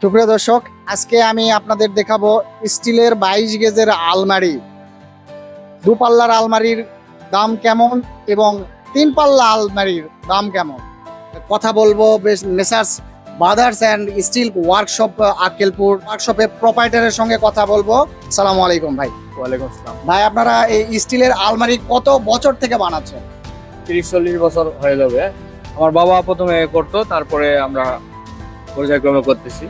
সুপ্রিয় দর্শক, আজকে আমি আপনাদের দেখাবো স্টিলের 22 গেজের আলমারি। দুপাল্লার আলমারির দাম কেমন এবং 3 পাল্লা আলমারির দাম কেমন কথা বলবো messrs brothers and steel workshop Akkelpur ওয়ার্কশপের প্রোপাইটারের সঙ্গে কথা বলবো। আসসালামু আলাইকুম ভাই। ওয়ালাইকুম আসসালাম। ভাই, আপনারা এই স্টিলের আলমারি কত বছর থেকে বানাচ্ছেন? 30-40 বছর হয়ে যাবে। আমার বাবা প্রথমে করতো, তারপরে আমরা পর্যায়ক্রমে করতেছি।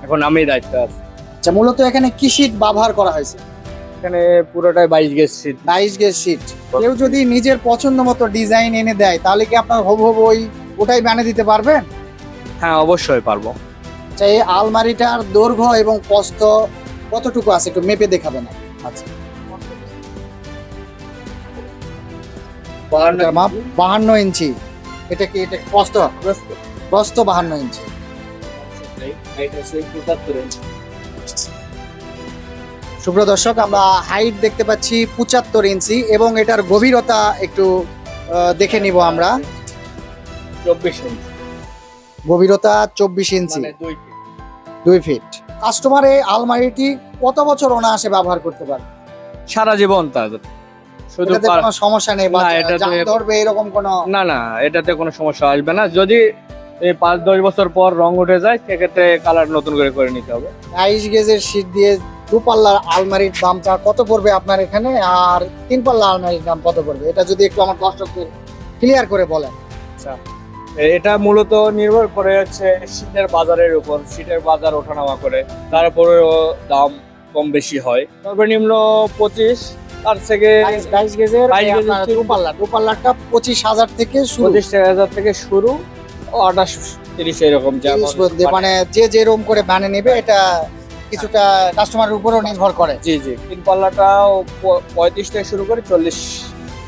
এখন আমি দায়িত্ব আছি। আচ্ছা, মূলত এখানে কি শীট ব্যবহার করা হয়েছে? এখানে পুরোটাই 22 গেজ শীট। 22 gauge sheet. কেউ যদি নিজের পছন্দ মতো ডিজাইন এনে দেয় তাহলে কি আপনার হবু ওটাই বানিয়ে দিতে পারবেন? হ্যাঁ, অবশ্যই পারবো। আচ্ছা, এই আলমারিটার দৈর্ঘ্য এবং প্রস্থ কতটুকু আছে একটু মেপে দেখাবেন? আচ্ছা, এটার মাপ 52 ইঞ্চি। এটা কি এটা প্রস্থ? প্রস্থ 52 ইঞ্চি। সুপ্রিয় দর্শক, আমরা হাইট দেখতে পাচ্ছি 75 ইঞ্চি এবং এটার গভীরতা একটু দেখে নিব আমরা। 24 ইঞ্চি গভীরতা 24 ইঞ্চি, মানে 2 ফিট। 2 ফিট। কাস্টমার এই আলমারিটি কত বছর অনায়াসে ব্যবহার করতে পারে? সারা জীবন তাদের। শুধু এটাতে কোনো সমস্যা নেই বা না, এটাতে- জাম ধরবে এরকম কোনো? না, এটাতে কোনো সমস্যা আসবে না। যদি এই 5-10 বছর পর রং উঠে যায়, সেক্ষেত্রে কালার নতুন করে নিতে হবে। 22 গেজের শীট দিয়ে 2 পাল্লার আলমারির দামটা কত পড়বে আপনার এখানে, আর 3 পাল্লা আলমারির দাম কত পড়বে, এটা যদি একটু আমার দর্শকদের ক্লিয়ার করে বলেন। আচ্ছা, এটা মূলত নির্ভর করে হচ্ছে শীতের বাজারের উপর। শীতের বাজার ওঠানামা করে, তারপরেও দাম কম বেশি হয়। সর্বনিম্ন 25, তার থেকে 22 গেজের 22 গেজের আপনার 2 পাল্লা, 2 পাল্লাটা 25,000 থেকে শুরু। 25,000 থেকে শুরু, 28-30 এরকম যেমন 30 পর্যন্ত, মানে যে যেরকম করে বানিয়ে নেবে, এটা কিছুটা কাস্টমারের উপরও নির্ভর করে। জি 3 পাল্লাটাও 35 থেকে শুরু করে 40।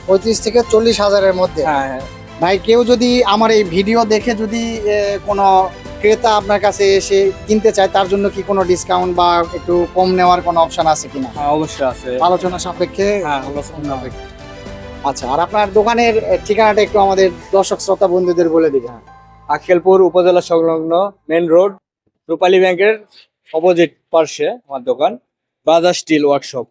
35 থেকে 40,000-এর মধ্যে। হ্যাঁ। ভাই, কেউ যদি আমার এই ভিডিও দেখে যদি কোনো ক্রেতা আপনার কাছে এসে কিনতে চায়, তার জন্য কি কোনো ডিসকাউন্ট বা একটু কম নেওয়ার কোনো অপশন আছে কিনা? হ্যাঁ, অবশ্যই আছে। আলোচনা সাপেক্ষে। হ্যাঁ, আলোচনা সাপেক্ষে। আচ্ছা, আর আপনার দোকানের ঠিকানাটা একটু আমাদের দর্শক শ্রোতা বন্ধুদের বলে দিবেন। আক্কেলপুর উপজেলা সংলগ্ন মেন রোড, রূপালী ব্যাংকের অপোজিট পার্শ্বে আমার দোকান, ব্রাদার্স স্টিল ওয়ার্কশপ।